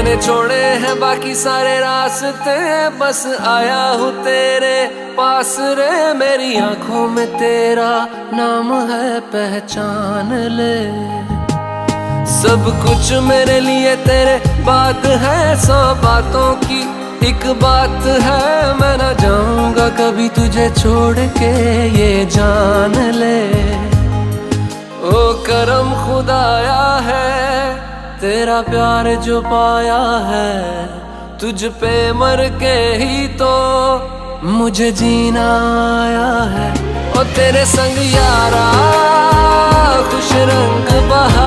मैंने छोड़े हैं बाकी सारे रास्ते, बस आया हूँ तेरे पास रे। मेरी आंखों में तेरा नाम है, पहचान ले। सब कुछ मेरे लिए तेरे बात है, 100 बातों की एक बात है। मैं ना जाऊंगा कभी तुझे छोड़ के, ये जान ले। ओ करम खुदाया है, तेरा प्यार जो पाया है। तुझ पे मर के ही तो मुझे जीना आया है। ओ तेरे संग यारा खुश रंग बहा